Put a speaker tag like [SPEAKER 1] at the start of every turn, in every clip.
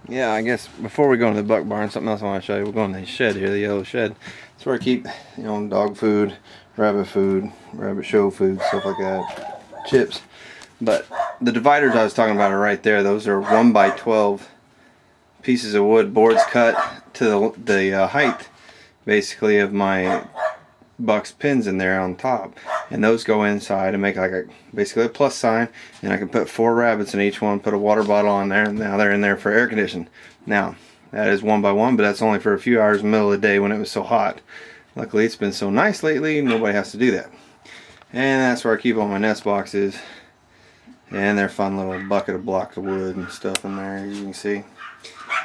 [SPEAKER 1] Yeah, I guess before we go into the buck barn, something else I want to show you. We're going to the shed here, the yellow shed. It's where I keep, you know, dog food, rabbit show food, stuff like that, chips. But the dividers I was talking about are right there. Those are 1x12 pieces of wood, boards cut to the height, basically, of my buck's pins in there on top, and those go inside and make like basically a plus sign, and I can put 4 rabbits in each one, put a water bottle on there, and now they're in there for air conditioning. Now that is 1x1, but that's only for a few hours in the middle of the day when it was so hot. Luckily it's been so nice lately, nobody has to do that. And that's where I keep all my nest boxes, and their fun little bucket of blocks of wood and stuff in there, you can see.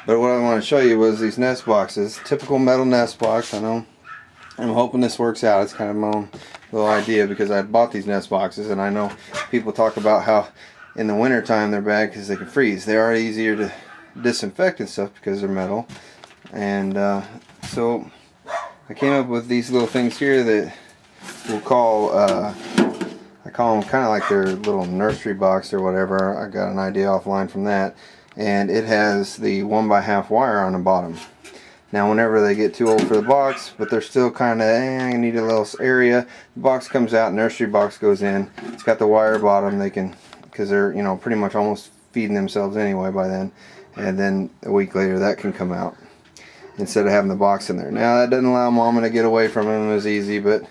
[SPEAKER 1] But what I want to show you was these nest boxes. Typical metal nest box. I know I'm hoping this works out. It's kind of my own little idea because I bought these nest boxes, and I know people talk about how in the winter time they're bad because they can freeze. They are easier to disinfect and stuff because they're metal. And so I came up with these little things here that we'll call, I call them kind of like their little nursery box or whatever. I got an idea offline from that. And it has the 1x1/2 wire on the bottom. Now whenever they get too old for the box, but they're still kind of, I need a little area, the box comes out, nursery box goes in. It's got the wire bottom. They can, because they're, you know, pretty much almost feeding themselves anyway by then. And then a week later that can come out instead of having the box in there. Now that doesn't allow Mama to get away from them as easy, but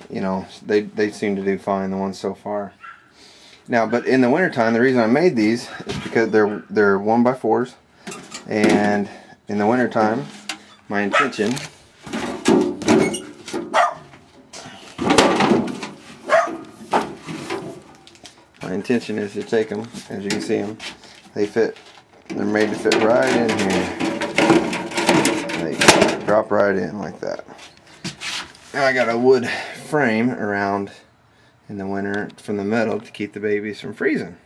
[SPEAKER 1] you know, they seem to do fine, the ones so far. Now, but in the wintertime, the reason I made these is because they're 1x4s, and in the wintertime, my intention is to take them, as you can see them, they're made to fit right in here. They drop right in like that. Now I got a wood frame around in the winter from the metal to keep the babies from freezing.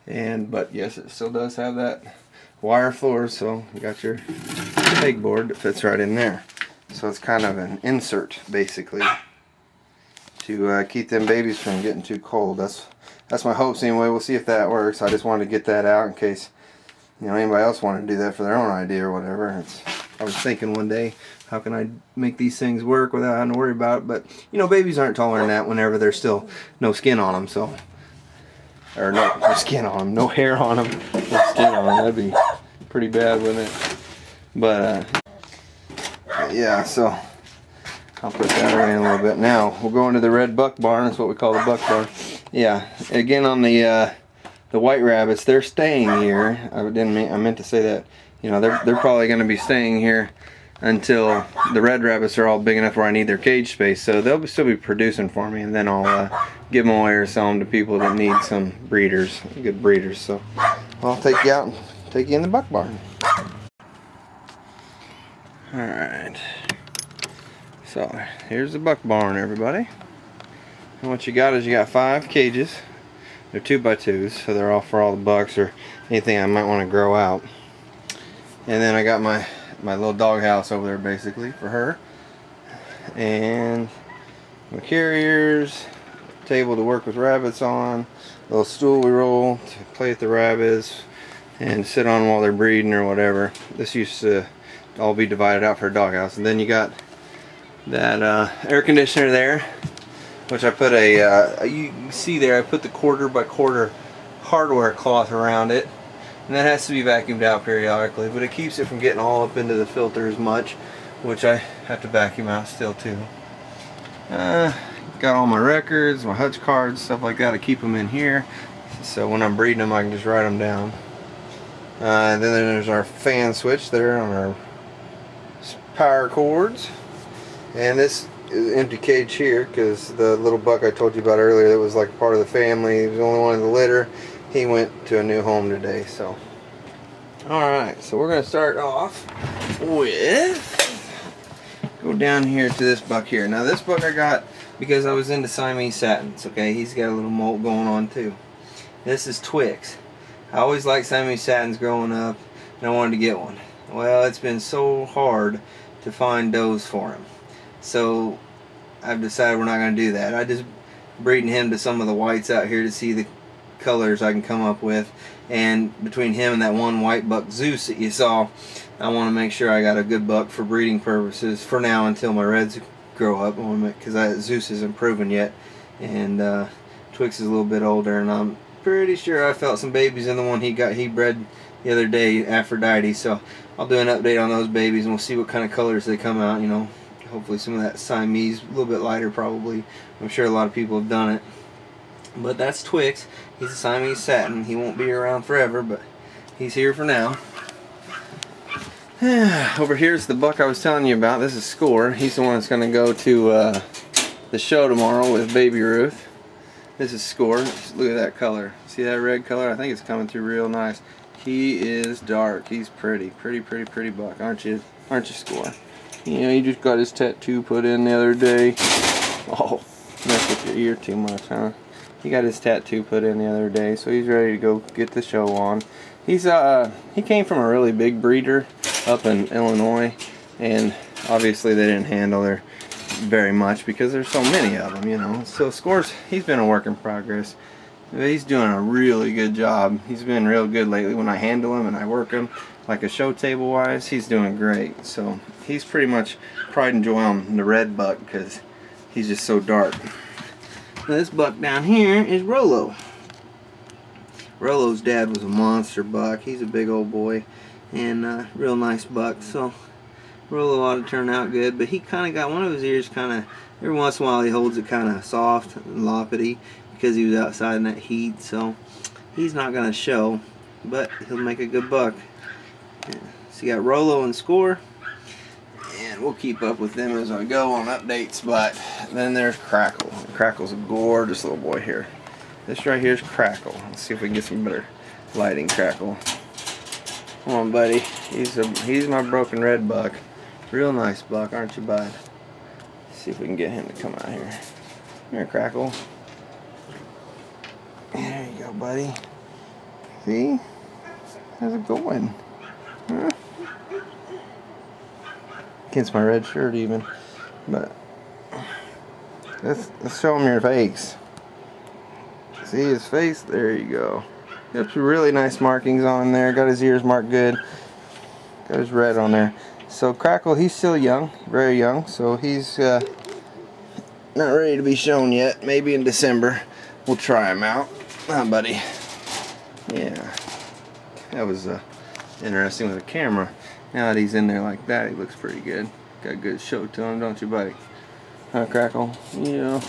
[SPEAKER 1] But yes, it still does have that wire floor, so you got your pegboard that fits right in there. So it's kind of an insert basically to keep them babies from getting too cold. That's my hopes anyway. We'll see if that works. I just wanted to get that out in case, you know, anybody else wanted to do that for their own idea or whatever. I was thinking one day, how can I make these things work without having to worry about it? But you know, babies aren't taller than that whenever there's still no skin on them, so, or no skin on them, no hair on them, no skin on them. That'd be pretty bad, wouldn't it? But yeah, so I'll put that right in a little bit. Now we'll go into the red buck barn. That's what we call the buck barn. Yeah, again on the white rabbits, they're staying here. I meant to say that. You know, they're probably going to be staying here until the red rabbits are all big enough where I need their cage space. So they'll still be producing for me, and then I'll give them away or sell them to people that need some breeders, good breeders. So I'll take you out and take you in the buck barn. Alright, so here's the buck barn, everybody. And what you got is you got 5 cages. They're 2x2s, so they're all for all the bucks or anything I might want to grow out. And then I got my little dog house over there basically for her. And my carriers, table to work with rabbits on, little stool we roll to play with the rabbits and sit on while they're breeding or whatever. This used to all be divided out for a dog house. And then you got that air conditioner there, which I put you can see there, I put the 1/4x1/4 hardware cloth around it. And that has to be vacuumed out periodically, but it keeps it from getting all up into the filter as much, which I have to vacuum out still too. Got all my records, my hutch cards, stuff like that. I keep them in here, so when I'm breeding them I can just write them down. Then there's our fan switch there on our power cords. And this is an empty cage here because the little buck I told you about earlier that was like part of the family, he was the only one in the litter. He went to a new home today, so. Alright, so we're going to start off with, go down here to this buck here. Now this buck I got because I was into Siamese satins, okay? He's got a little molt going on too. This is Twix. I always liked Siamese satins growing up, and I wanted to get one. Well, it's been so hard to find does for him. So I've decided we're not going to do that. I just breeding him to some of the whites out here to see the colors I can come up with, and between him and that one white buck Zeus that you saw, I want to make sure I got a good buck for breeding purposes for now until my reds grow up, because Zeus isn't proven yet, and Twix is a little bit older, and I'm pretty sure I felt some babies in the one he bred the other day, Aphrodite. So I'll do an update on those babies, and we'll see what kind of colors they come out. You know, hopefully some of that Siamese, a little bit lighter probably. I'm sure a lot of people have done it. But that's Twix. He's a Siamese satin. He won't be around forever, but he's here for now. Over here's the buck I was telling you about. This is Score. He's the one that's going to go to the show tomorrow with Baby Ruth. This is Score. Just look at that color. See that red color? I think it's coming through real nice. He is dark. He's pretty buck, aren't you? Aren't you, Score? You know, he just got his tattoo put in the other day. Oh, messed with your ear too much, huh? He got his tattoo put in the other day, so he's ready to go get the show on. He came from a really big breeder up in Illinois, and obviously they didn't handle her very much because there's so many of them, you know. So Score's, he's been a work in progress. He's doing a really good job. He's been real good lately. When I handle him and I work him, like a show table wise, he's doing great. So he's pretty much pride and joy on the red buck because he's just so dark. Now this buck down here is Rolo. Rolo's dad was a monster buck. He's a big old boy and real nice buck. So Rolo ought to turn out good, but he kind of got one of his ears kind of, every once in a while he holds it kind of soft and loppity because he was outside in that heat. So he's not going to show, but he'll make a good buck. Yeah. So you got Rolo and Score, and we'll keep up with them as I go on updates. But then there's Crackle. Crackle's a gorgeous little boy here. This right here is Crackle. Let's see if we can get some better lighting. Crackle. Come on, buddy. He's my broken red buck. Real nice buck, aren't you, bud? Let's see if we can get him to come out here. Come here, Crackle. There you go, buddy. See? How's it going? Huh? Against my red shirt even. But let's show him your face. See his face? There you go. Got some really nice markings on there. Got his ears marked good. Got his red on there. So Crackle, he's still young, very young. So he's not ready to be shown yet. Maybe in December we'll try him out. Buddy. Yeah. That was interesting with the camera. Now that he's in there like that, he looks pretty good. Got a good show to him, don't you, buddy? Huh, Crackle? Yeah.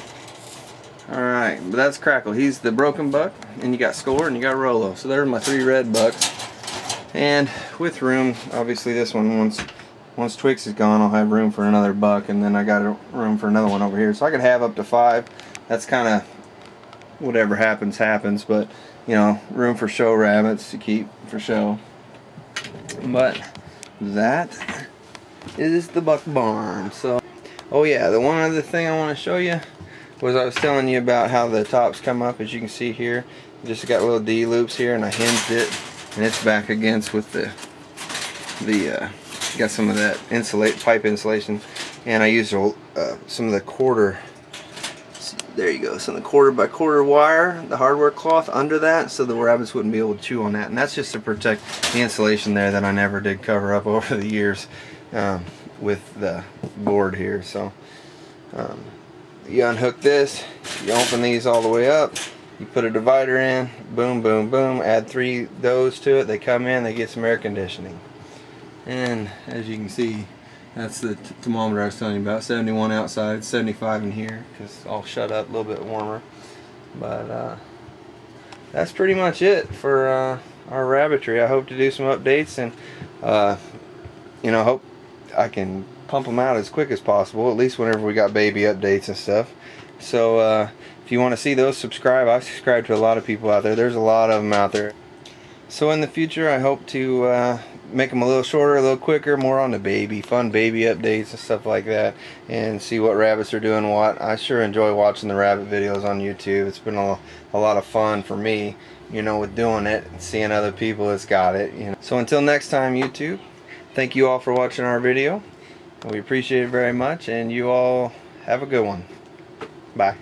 [SPEAKER 1] Alright, but that's Crackle. He's the broken buck, and you got Score and you got Rolo. So there's my 3 red bucks. And with room, obviously this one, once Twix is gone, I'll have room for another buck, and then I got room for another one over here. So I could have up to 5. That's kind of whatever happens, but you know, room for show rabbits to keep for show. But that is the buck barn. So, oh yeah, the one other thing I want to show you was I was telling you about how the tops come up, as you can see here. Just got little D loops here, and I hinged it, and it's back against with the got some of that pipe insulation, and I used some of the quarter. There you go. Some of the 1/4x1/4 wire, the hardware cloth under that, so the rabbits wouldn't be able to chew on that, and that's just to protect the insulation there that I never did cover up over the years with the board here. So. You unhook this, you open these all the way up, you put a divider in, boom, boom, boom, add 3 those to it, they come in, they get some air conditioning. And as you can see, that's the thermometer I was telling you about, 71 outside, 75 in here, because I'll shut up a little bit warmer. But that's pretty much it for our rabbitry. I hope to do some updates, and you know, hope I can pump them out as quick as possible, at least whenever we got baby updates and stuff. So if you want to see those, subscribe. I subscribe to a lot of people out there. There's a lot of them out there. So in the future, I hope to make them a little shorter, a little quicker, more on the fun baby updates and stuff like that, and see what rabbits are doing what. I sure enjoy watching the rabbit videos on YouTube. It's been a lot of fun for me, you know, with doing it and seeing other people that's got it, you know. So until next time, YouTube, thank you all for watching our video. We appreciate it very much, and you all have a good one. Bye.